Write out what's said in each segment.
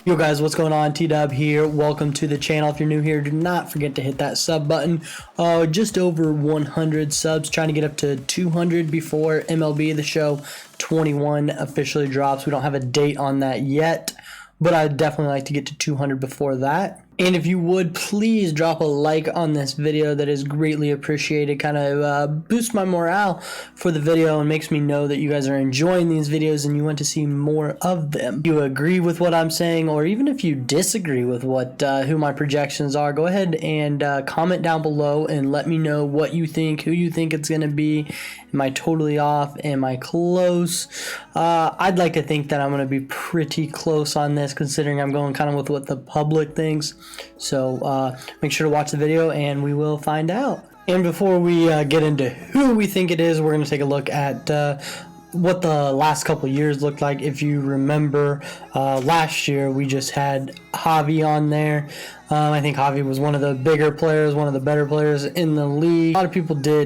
Yo guys, what's going on? T-Dub here. Welcome to the channel. If you're new here, do not forget to hit that sub button. Just over 100 subs, trying to get up to 200 before MLB The Show 21 officially drops. We don't have a date on that yet, but I'd definitely like to get to 200 before that. And if you would, please drop a like on this video. That is greatly appreciated. Kind of boosts my morale for the video and makes me know that you guys are enjoying these videos and you want to see more of them. If you agree with what I'm saying, or even if you disagree with what who my projections are, go ahead and comment down below and let me know what you think, who you think it's going to be. Am I totally off? Am I close? I'd like to think that I'm going to be pretty close on this, considering I'm going kind of with what the public thinks. So make sure to watch the video and we will find out. And before we get into who we think it is, we're going to take a look at what the last couple years looked like. If you remember, last year we just had Javi on there. I think Javi was one of the bigger players, one of the better players in the league. A lot of people do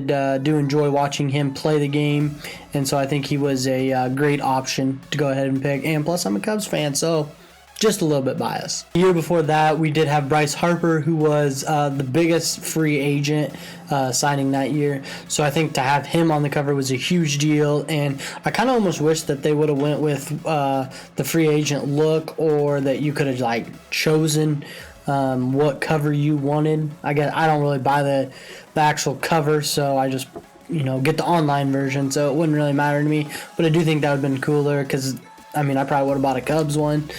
enjoy watching him play the game, and so I think he was a great option to go ahead and pick. And plus, I'm a Cubs fan, so just a little bit biased. The year before that, we did have Bryce Harper, who was the biggest free agent signing that year. So I think to have him on the cover was a huge deal, and I kind of almost wish that they would have went with the free agent look, or that you could have like chosen what cover you wanted. I guess I don't really buy the actual cover, so I just get the online version, so it wouldn't really matter to me. But I do think that would have been cooler, because I mean, I probably would have bought a Cubs one,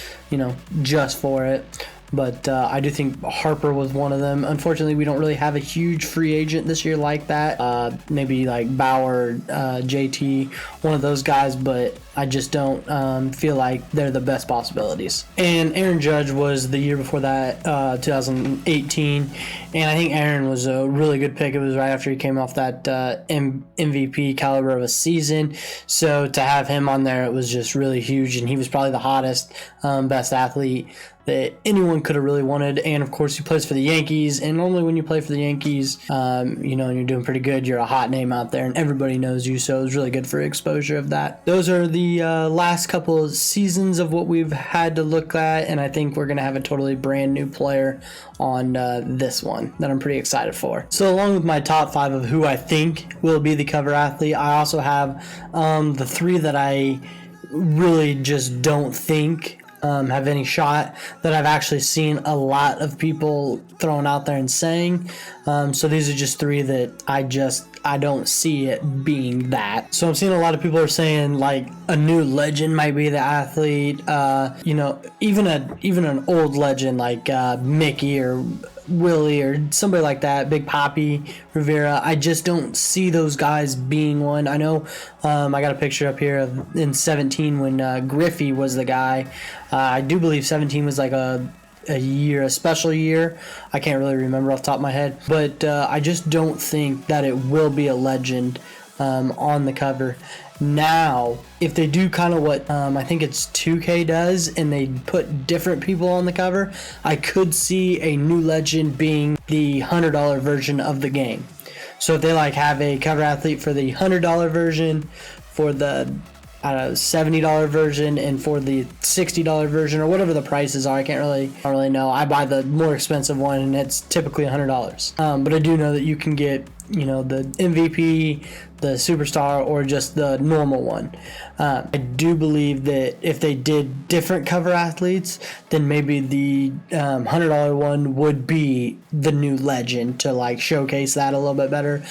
just for it. But I do think Harper was one of them. Unfortunately, we don't really have a huge free agent this year like that. Maybe like Bauer, JT, one of those guys, but I just don't feel like they're the best possibilities. And Aaron Judge was the year before that, 2018. And I think Aaron was a really good pick. It was right after he came off that MVP caliber of a season. So to have him on there, it was just really huge. And he was probably the hottest, best athlete that anyone could have really wanted. And of course, he plays for the Yankees, and normally when you play for the Yankees, and you're doing pretty good, you're a hot name out there and everybody knows you, so it was really good for exposure of that. Those are the last couple of seasons of what we've had to look at, and I think we're going to have a totally brand new player on this one that I'm pretty excited for. So along with my top 5 of who I think will be the cover athlete, I also have the 3 that I really just don't think have any shot, that I've actually seen a lot of people throwing out there and saying. So these are just 3 that I don't see it being that. So I'm seeing a lot of people are saying like a new legend might be the athlete. Even an old legend like Mickey or Willie or somebody like that, Big Papi Rivera. I just don't see those guys being one. I know I got a picture up here of in 17 when Griffey was the guy. I do believe 17 was like a special year. I can't really remember off the top of my head, but I just don't think that it will be a legend on the cover. Now, if they do kind of what I think it's 2K does, and they put different people on the cover, I could see a new legend being the $100 version of the game. So if they like have a cover athlete for the $100 version, for the $70 version, and for the $60 version, or whatever the prices are, I don't really know. I buy the more expensive one, and it's typically $100. But I do know that you can get the MVP, the superstar, or just the normal one. I do believe that if they did different cover athletes, then maybe the $100 one would be the new legend to like showcase that a little bit better.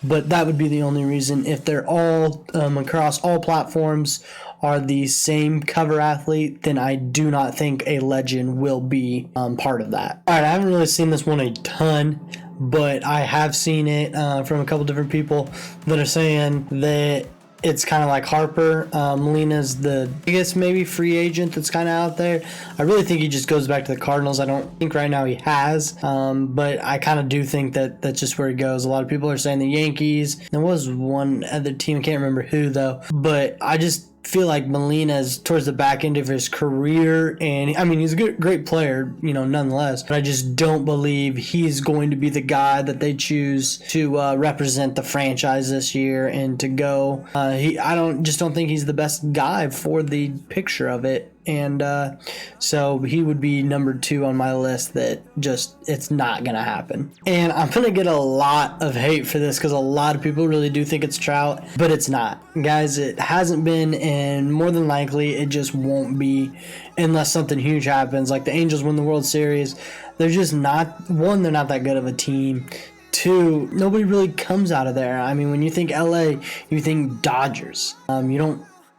But that would be the only reason. If they're all across all platforms are the same cover athlete, then I do not think a legend will be part of that. All right, I haven't really seen this one a ton, but I have seen it from a couple different people that are saying that it's kind of like Harper. Molina's the biggest maybe free agent that's kind of out there. I really think he just goes back to the Cardinals. I don't think right now he has, but I kind of do think that that's just where he goes. A lot of people are saying the Yankees. There was one other team, I can't remember who though, but I just feel like Molina's towards the back end of his career, and I mean he's a great player, nonetheless, but I just don't believe he's going to be the guy that they choose to represent the franchise this year and to go. I don't think he's the best guy for the picture of it. And so he would be number 2 on my list. That just, it's not going to happen. And I'm going to get a lot of hate for this because a lot of people really do think it's Trout, but it's not. Guys, it hasn't been, and more than likely it just won't be unless something huge happens. Like the Angels win the World Series. They're just not, one, they're not that good of a team. 2, nobody really comes out of there. I mean, when you think LA, you think Dodgers.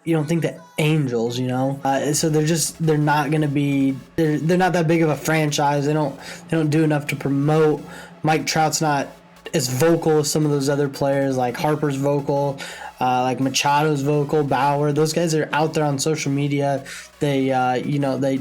You don't think the Angels, you know. So they're not gonna be. They're not that big of a franchise. They don't do enough to promote. Mike Trout's not as vocal as some of those other players. Like Harper's vocal, like Machado's vocal, Bauer. Those guys are out there on social media. They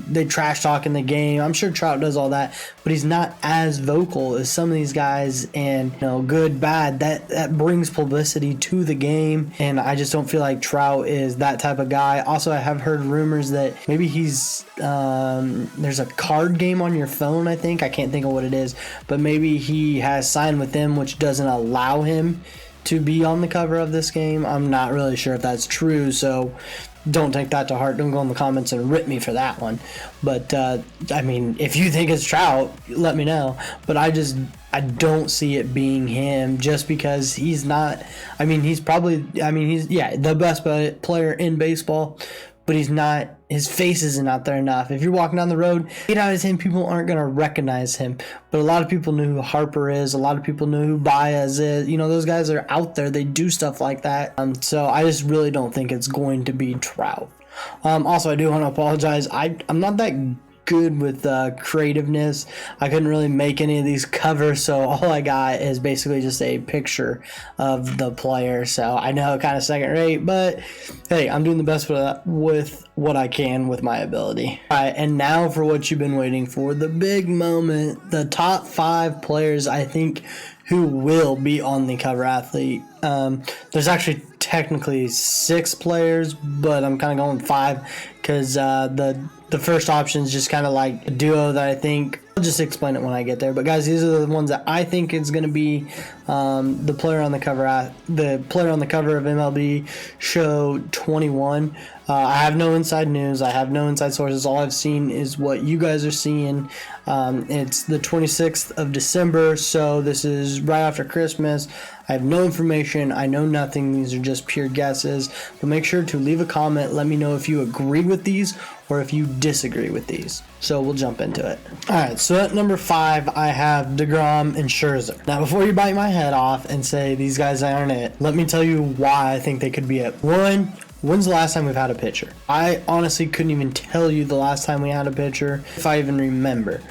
they trash talk in the game. I'm sure Trout does all that, but he's not as vocal as some of these guys. And good, bad, that brings publicity to the game. And I just don't feel like Trout is that type of guy. Also, I have heard rumors that maybe he's there's a card game on your phone. I can't think of what it is, but maybe he has signed with them, which doesn't allow him to be on the cover of this game. I'm not really sure if that's true, so don't take that to heart. Don't go in the comments and rip me for that one. But I mean, if you think it's Trout, let me know. But I don't see it being him, just because he's not. I mean, he's the best player in baseball, but he's not. His face isn't out there enough. If you're walking down the road, 8 out of 10 people aren't going to recognize him. But a lot of people knew who Harper is. A lot of people knew who Baez is. Those guys are out there. They do stuff like that. So I just really don't think it's going to be Trout. Also, I do want to apologize. I'm not that good with creativeness. I couldn't really make any of these covers, so all I got is basically just a picture of the player. So I know, kind of second rate, but hey, I'm doing the best with what I can with my ability. All right, and now for what you've been waiting for, the big moment, the top 5 players I think who will be on the cover athlete. There's actually technically 6 players, but I'm kind of going 5 because the first option is just kind of like a duo that I think. I'll just explain it when I get there. But guys, these are the ones that I think is going to be the player on the cover of MLB Show 21. I have no inside news. I have no inside sources. All I've seen is what you guys are seeing. It's the 26th of December, so this is right after Christmas. I have no information. I know nothing. These are just pure guesses. But make sure to leave a comment. Let me know if you agree with these or if you disagree with these. So we'll jump into it. All right, so at number 5, I have DeGrom and Scherzer. Now, before you bite my head off and say these guys aren't it, let me tell you why I think they could be it. One, when's the last time we've had a pitcher? I honestly couldn't even tell you the last time we had a pitcher, if I even remember.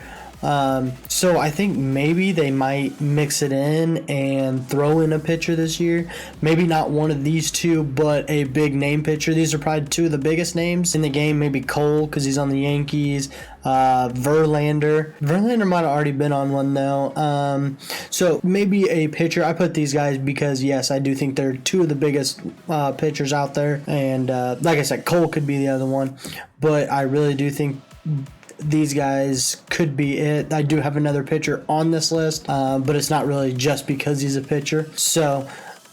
So I think maybe they might mix it in and throw in a pitcher this year. Maybe not one of these two, but a big name pitcher. These are probably 2 of the biggest names in the game. Maybe Cole, because he's on the Yankees. Verlander might have already been on one though. So maybe a pitcher. I put these guys because yes, I do think they're 2 of the biggest pitchers out there. And like I said, Cole could be the other one, but I really do think these guys could be it. I do have another pitcher on this list, but it's not really just because he's a pitcher. So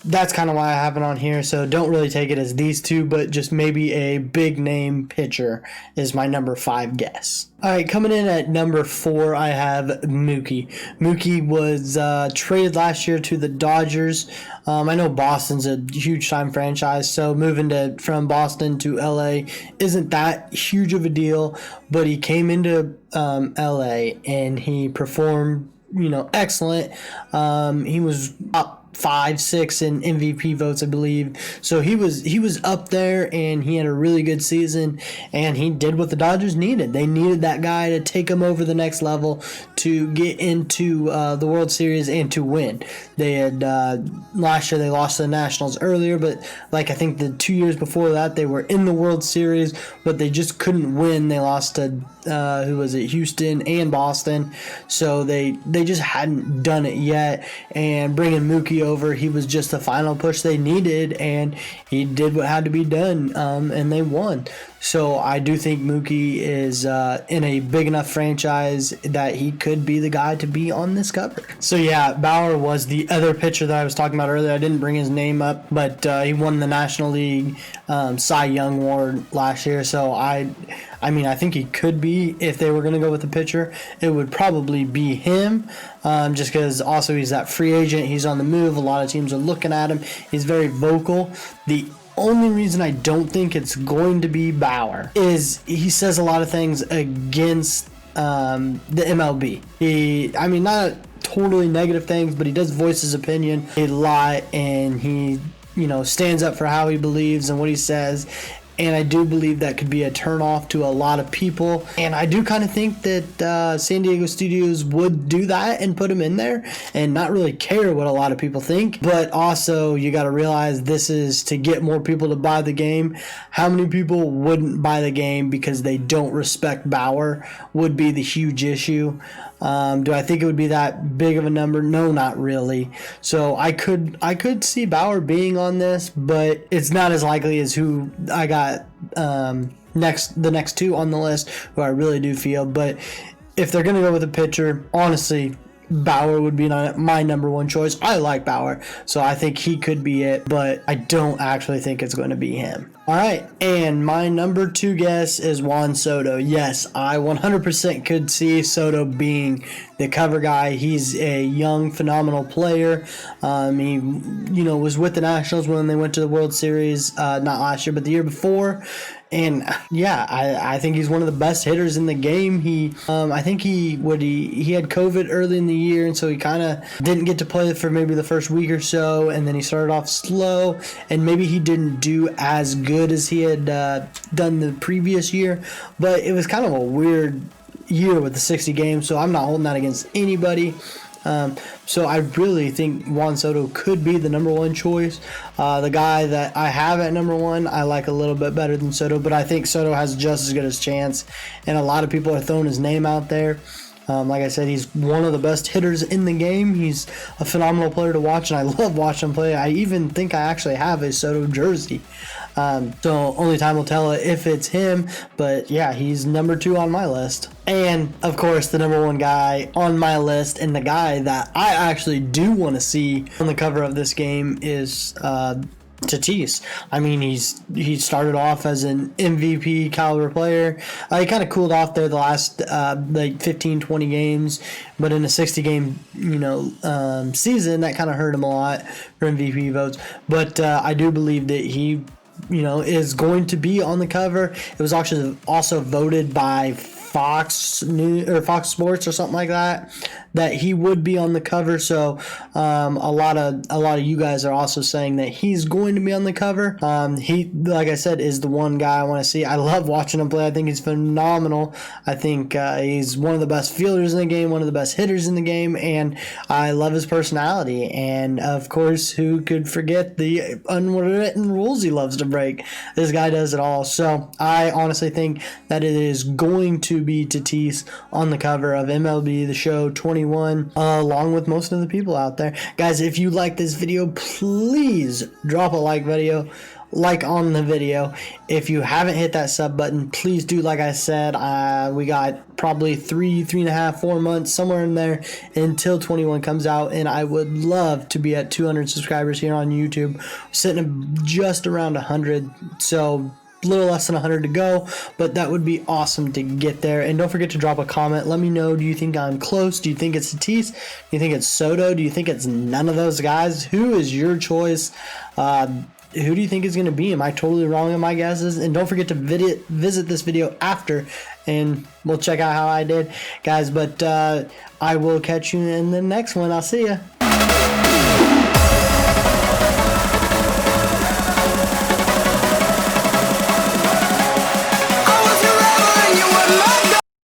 that's kind of why I have it on here. So don't really take it as these 2, but just maybe a big name pitcher is my number 5 guess. All right, coming in at number 4, I have Mookie. Mookie was traded last year to the Dodgers. I know Boston's a huge time franchise, so moving from Boston to LA isn't that huge of a deal, but he came into LA and he performed, excellent. He was up 5, 6 in MVP votes, I believe. So he was up there, and he had a really good season, and he did what the Dodgers needed. They needed that guy to take them over the next level to get into the World Series and to win. They had last year they lost to the Nationals earlier, but I think the 2 years before that they were in the World Series, but they just couldn't win. They lost to Houston and Boston, so they just hadn't done it yet. And bringing Mookie over, he was just the final push they needed, and he did what had to be done, and they won. So I do think Mookie is in a big enough franchise that he could be the guy to be on this cover. So yeah, Bauer was the other pitcher that I was talking about earlier. I didn't bring his name up, but he won the National League Cy Young Award last year. So I think he could be, if they were going to go with a pitcher, it would probably be him, just because also he's that free agent. He's on the move. A lot of teams are looking at him. He's very vocal. The only reason I don't think it's going to be Bauer is he says a lot of things against the MLB. Not totally negative things, but he does voice his opinion a lot, and he, stands up for how he believes and what he says. And I do believe that could be a turnoff to a lot of people. And I do kind of think that San Diego Studios would do that and put him in there and not really care what a lot of people think. But also, you got to realize this is to get more people to buy the game. How many people wouldn't buy the game because they don't respect Bauer would be the huge issue. Do I think it would be that big of a number? No, not really. So I could see Bauer being on this, but it's not as likely as who I got the next two on the list, who I really do feel. But if they're gonna go with a pitcher, honestly, Bauer would be my number one choice. I like Bauer, so I think he could be it, but I don't actually think it's going to be him. All right, and my number 2 guess is Juan Soto. Yes, I 100% could see Soto being the cover guy. He's a young, phenomenal player. He, was with the Nationals when they went to the World Series, not last year, but the year before. And yeah, I think he's one of the best hitters in the game. I think he had COVID early in the year, and so he kind of didn't get to play for maybe the first week or so, and then he started off slow, and maybe he didn't do as good as he had done the previous year. But it was kind of a weird year with the 60 games, so I'm not holding that against anybody. So I really think Juan Soto could be the number 1 choice. The guy that I have at number 1, I like a little bit better than Soto, but I think Soto has just as good a chance, and a lot of people are throwing his name out there. Like I said, he's one of the best hitters in the game. He's a phenomenal player to watch, and I love watching him play. I even think I actually have a Soto jersey. So only time will tell if it's him, but yeah, he's number 2 on my list. And of course, the number 1 guy on my list, and the guy that I actually do want to see on the cover of this game, is Tatis. He started off as an MVP caliber player. He kind of cooled off there the last 15-20 games, but in a 60 game season, that kind of hurt him a lot for MVP votes. But I do believe that he is going to be on the cover. It was actually also voted by Fox News or Fox Sports or something like that he would be on the cover. So a lot of you guys are also saying that he's going to be on the cover. He, like I said, is the one guy I want to see. I love watching him play. I think he's phenomenal. I think he's one of the best fielders in the game, one of the best hitters in the game, and I love his personality. And of course, who could forget the unwritten rules he loves to break? This guy does it all. So I honestly think that it is going to be Tatis on the cover of MLB The Show 21, along with most of the people out there. Guys, if you like this video, please drop a like on the video. If you haven't hit that sub button, please do. Like I said, we got probably 3.5, 4 months, somewhere in there, until 21 comes out, and I would love to be at 200 subscribers here on YouTube, sitting at just around 100, so a little less than 100 to go, but that would be awesome to get there. And don't forget to drop a comment. Let me know, do you think I'm close? Do you think it's Tatis? Do you think it's Soto? Do you think it's none of those guys? Who is your choice? Who do you think is going to be? Am I totally wrong in my guesses? And don't forget to visit this video after, and we'll check out how I did, guys. But I will catch you in the next one. I'll see ya.